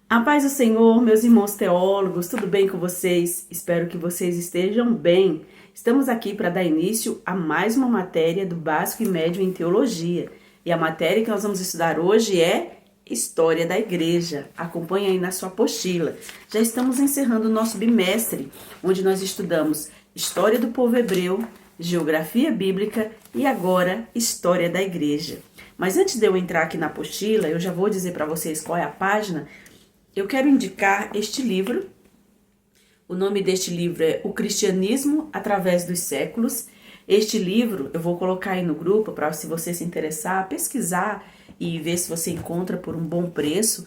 A paz do Senhor, meus irmãos teólogos, tudo bem com vocês? Espero que vocês estejam bem. Estamos aqui para dar início a mais uma matéria do Básico e Médio em Teologia. E a matéria que nós vamos estudar hoje é História da Igreja. Acompanhe aí na sua apostila. Já estamos encerrando o nosso bimestre, onde nós estudamos História do Povo Hebreu, Geografia Bíblica e agora História da Igreja. Mas antes de eu entrar aqui na apostila, eu já vou dizer para vocês qual é a página. Eu quero indicar este livro. O nome deste livro é O Cristianismo através dos Séculos. Este livro eu vou colocar aí no grupo para, se você se interessar, pesquisar e ver se você encontra por um bom preço.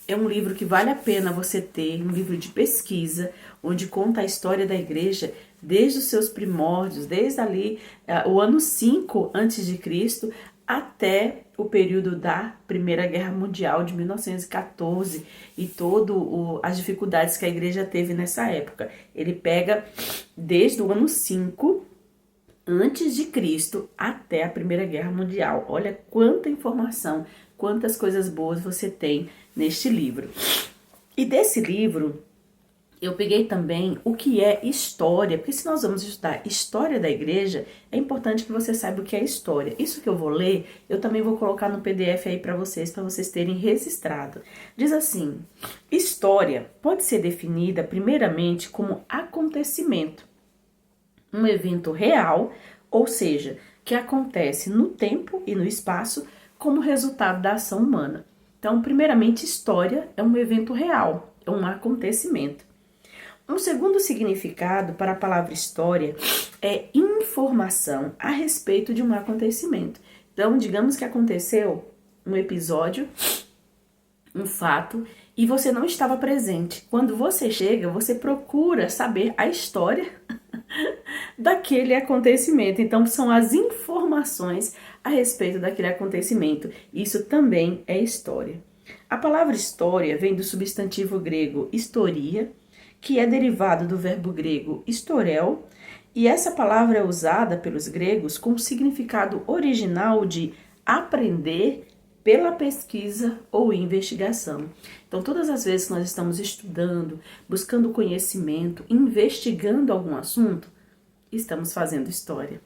É um livro que vale a pena você ter, um livro de pesquisa, onde conta a história da igreja desde os seus primórdios, desde ali o ano 5 a.C., até o período da Primeira Guerra Mundial de 1914 e todas as dificuldades que a igreja teve nessa época. Ele pega desde o ano 5 antes de Cristo até a Primeira Guerra Mundial. Olha quanta informação, quantas coisas boas você tem neste livro. E desse livro eu peguei também o que é história, porque se nós vamos estudar história da igreja, é importante que você saiba o que é história. Isso que eu vou ler, eu também vou colocar no PDF aí para vocês terem registrado. Diz assim: história pode ser definida primeiramente como acontecimento, um evento real, ou seja, que acontece no tempo e no espaço como resultado da ação humana. Então, primeiramente, história é um evento real, é um acontecimento. Um segundo significado para a palavra história é informação a respeito de um acontecimento. Então, digamos que aconteceu um episódio, um fato, e você não estava presente. Quando você chega, você procura saber a história daquele acontecimento. Então, são as informações a respeito daquele acontecimento. Isso também é história. A palavra história vem do substantivo grego historia, que é derivado do verbo grego historel, e essa palavra é usada pelos gregos com o significado original de aprender pela pesquisa ou investigação. Então, todas as vezes que nós estamos estudando, buscando conhecimento, investigando algum assunto, estamos fazendo história.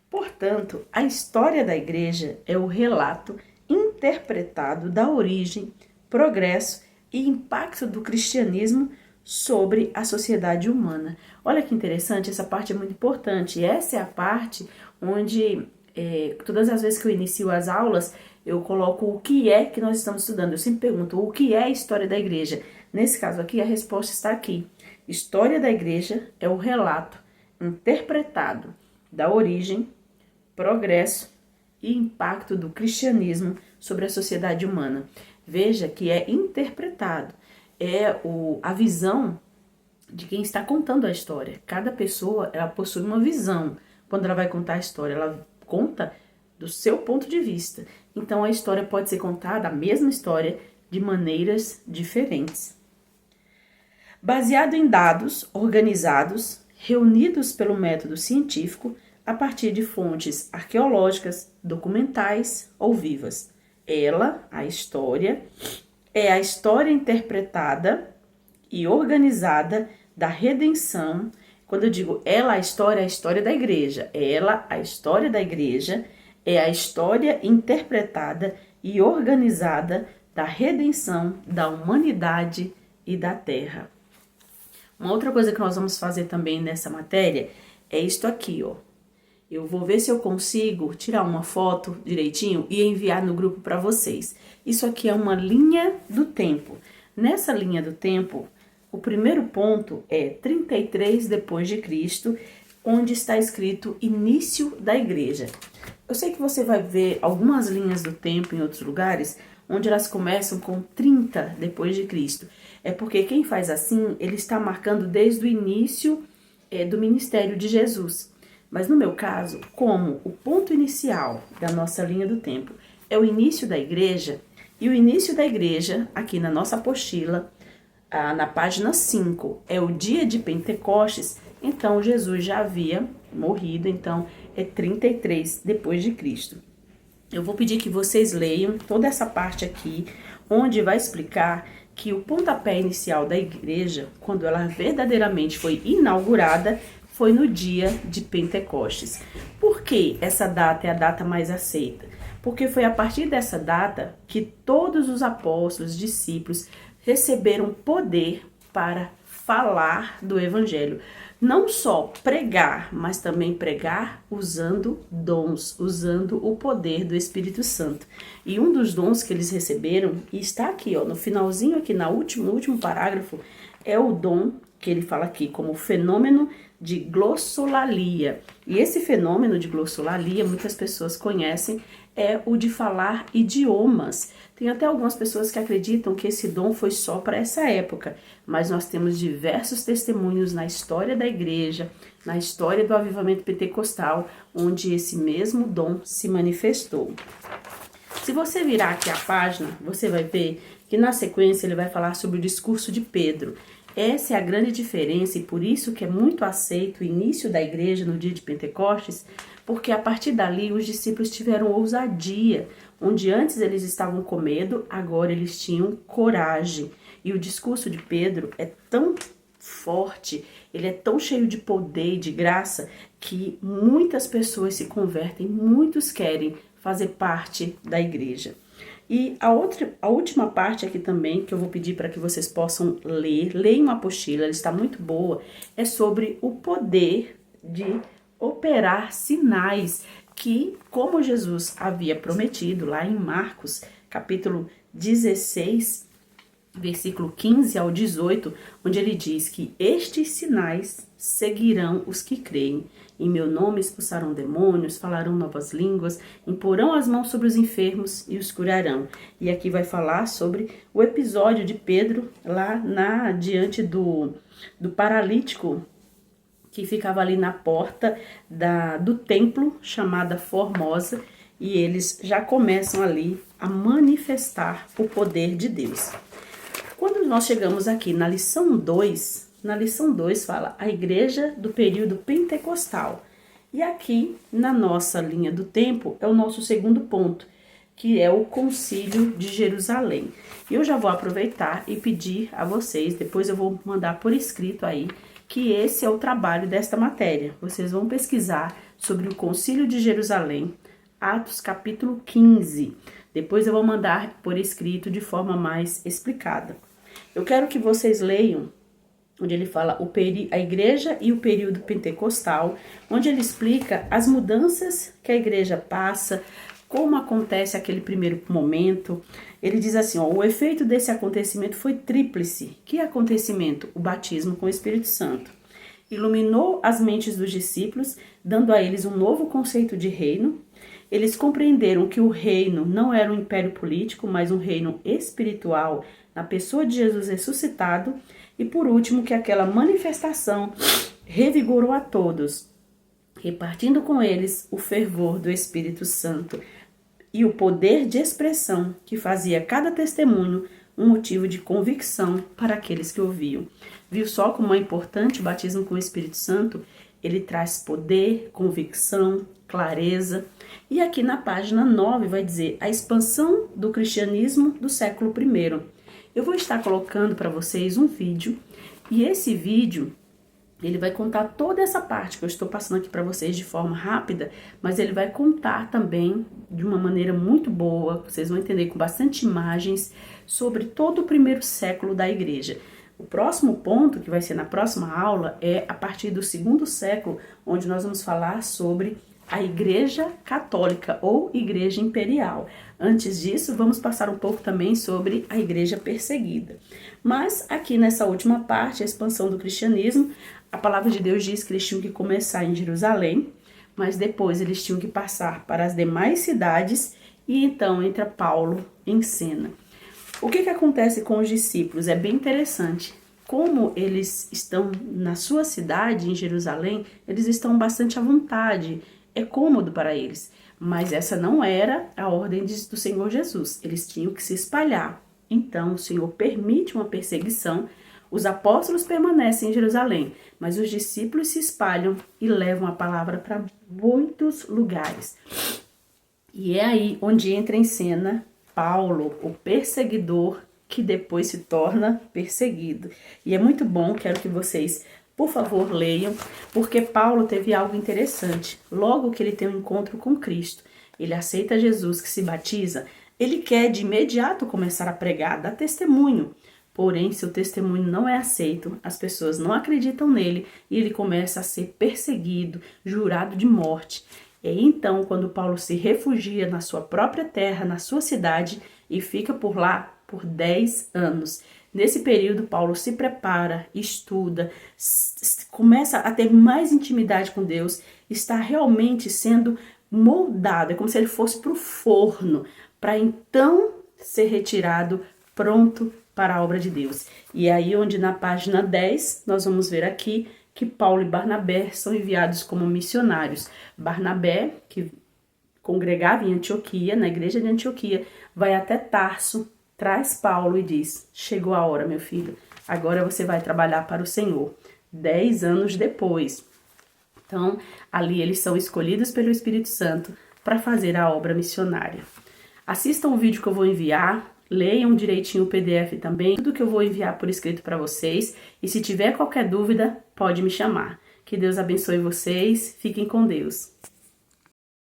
Portanto, a história da igreja é o relato interpretado da origem, progresso e impacto do cristianismo sobre a sociedade humana. Olha que interessante, essa parte é muito importante. E essa é a parte onde, todas as vezes que eu inicio as aulas, eu coloco o que é que nós estamos estudando. Eu sempre pergunto, o que é a história da igreja? Nesse caso aqui, a resposta está aqui. História da igreja é o relato interpretado da origem, progresso e impacto do cristianismo sobre a sociedade humana. Veja que é interpretado. É a visão de quem está contando a história. Cada pessoa, ela possui uma visão. Quando ela vai contar a história, ela conta do seu ponto de vista. Então, a história pode ser contada, a mesma história, de maneiras diferentes. Baseado em dados organizados, reunidos pelo método científico, a partir de fontes arqueológicas, documentais ou vivas. Ela, a história, é a história interpretada e organizada da redenção. Quando eu digo ela, a história da igreja. Ela, a história da igreja, é a história interpretada e organizada da redenção da humanidade e da terra. Uma outra coisa que nós vamos fazer também nessa matéria é isto aqui, ó. Eu vou ver se eu consigo tirar uma foto direitinho e enviar no grupo para vocês. Isso aqui é uma linha do tempo. Nessa linha do tempo, o primeiro ponto é 33 depois de Cristo, onde está escrito início da igreja. Eu sei que você vai ver algumas linhas do tempo em outros lugares, onde elas começam com 30 depois de Cristo. É porque quem faz assim, ele está marcando desde o início do ministério de Jesus. Mas no meu caso, como o ponto inicial da nossa linha do tempo é o início da igreja, e o início da igreja, aqui na nossa apostila, na página 5, é o dia de Pentecostes, então Jesus já havia morrido, então é 33 depois de Cristo. Eu vou pedir que vocês leiam toda essa parte aqui, onde vai explicar que o pontapé inicial da igreja, quando ela verdadeiramente foi inaugurada, foi no dia de Pentecostes. Por que essa data é a data mais aceita? Porque foi a partir dessa data que todos os apóstolos, discípulos, receberam poder para falar do evangelho. Não só pregar, mas também pregar usando dons, usando o poder do Espírito Santo. E um dos dons que eles receberam, e está aqui, ó, no finalzinho, aqui no último parágrafo, é o dom que ele fala aqui como fenômeno de glossolalia. E esse fenômeno de glossolalia, muitas pessoas conhecem, é o de falar idiomas. Tem até algumas pessoas que acreditam que esse dom foi só para essa época, mas nós temos diversos testemunhos na história da igreja, na história do avivamento pentecostal, onde esse mesmo dom se manifestou. Se você virar aqui a página, você vai ver que na sequência ele vai falar sobre o discurso de Pedro. Essa é a grande diferença e por isso que é muito aceito o início da igreja no dia de Pentecostes, porque a partir dali os discípulos tiveram ousadia. Onde antes eles estavam com medo, agora eles tinham coragem. E o discurso de Pedro é tão forte, ele é tão cheio de poder e de graça, que muitas pessoas se convertem, muitos querem fazer parte da igreja. E a última parte aqui também, que eu vou pedir para que vocês possam ler, leiam a apostila, ela está muito boa, é sobre o poder de operar sinais que, como Jesus havia prometido lá em Marcos, capítulo 16, versículo 15 ao 18, onde ele diz que estes sinais seguirão os que creem. Em meu nome expulsarão demônios, falarão novas línguas, imporão as mãos sobre os enfermos e os curarão. E aqui vai falar sobre o episódio de Pedro lá diante do paralítico que ficava ali na porta do templo, chamada Formosa, e eles já começam ali a manifestar o poder de Deus. Quando nós chegamos aqui na lição 2, fala a igreja do período pentecostal. E aqui, na nossa linha do tempo, é o nosso segundo ponto, que é o Concílio de Jerusalém. Eu já vou aproveitar e pedir a vocês, depois eu vou mandar por escrito aí, que esse é o trabalho desta matéria. Vocês vão pesquisar sobre o Concílio de Jerusalém, Atos capítulo 15. Depois eu vou mandar por escrito de forma mais explicada. Eu quero que vocês leiam, onde ele fala a igreja e o período pentecostal, onde ele explica as mudanças que a igreja passa, como acontece aquele primeiro momento. Ele diz assim, ó, o efeito desse acontecimento foi tríplice. Que acontecimento? O batismo com o Espírito Santo. Iluminou as mentes dos discípulos, dando a eles um novo conceito de reino. Eles compreenderam que o reino não era um império político, mas um reino espiritual, na pessoa de Jesus ressuscitado. E por último, que aquela manifestação revigorou a todos, repartindo com eles o fervor do Espírito Santo e o poder de expressão que fazia cada testemunho um motivo de convicção para aqueles que ouviam. Viu só como é importante o batismo com o Espírito Santo? Ele traz poder, convicção, clareza. E aqui na página 9 vai dizer a expansão do cristianismo do século I. Eu vou estar colocando para vocês um vídeo, e esse vídeo ele vai contar toda essa parte que eu estou passando aqui para vocês de forma rápida, mas ele vai contar também de uma maneira muito boa, vocês vão entender com bastante imagens, sobre todo o primeiro século da igreja. O próximo ponto, que vai ser na próxima aula, é a partir do segundo século, onde nós vamos falar sobre a Igreja Católica ou Igreja Imperial. Antes disso, vamos passar um pouco também sobre a Igreja Perseguida. Mas aqui nessa última parte, a expansão do cristianismo, a palavra de Deus diz que eles tinham que começar em Jerusalém, mas depois eles tinham que passar para as demais cidades e então entra Paulo em cena. O que acontece com os discípulos? É bem interessante. Como eles estão na sua cidade, em Jerusalém, eles estão bastante à vontade, é cômodo para eles. Mas essa não era a ordem do Senhor Jesus, eles tinham que se espalhar. Então o Senhor permite uma perseguição, os apóstolos permanecem em Jerusalém, mas os discípulos se espalham e levam a palavra para muitos lugares. E é aí onde entra em cena Paulo, o perseguidor que depois se torna perseguido. E é muito bom, quero que vocês, por favor, leiam, porque Paulo teve algo interessante. Logo que ele tem um encontro com Cristo, ele aceita Jesus, que se batiza, ele quer de imediato começar a pregar, dar testemunho. Porém, seu testemunho não é aceito, as pessoas não acreditam nele e ele começa a ser perseguido, jurado de morte. E então, quando Paulo se refugia na sua própria terra, na sua cidade, e fica por lá por 10 anos. Nesse período, Paulo se prepara, estuda, começa a ter mais intimidade com Deus, está realmente sendo moldado, é como se ele fosse para o forno, para então ser retirado, pronto para a obra de Deus. E aí onde na página 10, nós vamos ver aqui que Paulo e Barnabé são enviados como missionários. Barnabé, que congregava em Antioquia, na igreja de Antioquia, vai até Tarso, traz Paulo e diz: chegou a hora, meu filho, agora você vai trabalhar para o Senhor. 10 anos depois. Então, ali eles são escolhidos pelo Espírito Santo para fazer a obra missionária. Assistam o vídeo que eu vou enviar, leiam direitinho o PDF também, tudo que eu vou enviar por escrito para vocês. E se tiver qualquer dúvida, pode me chamar. Que Deus abençoe vocês, fiquem com Deus.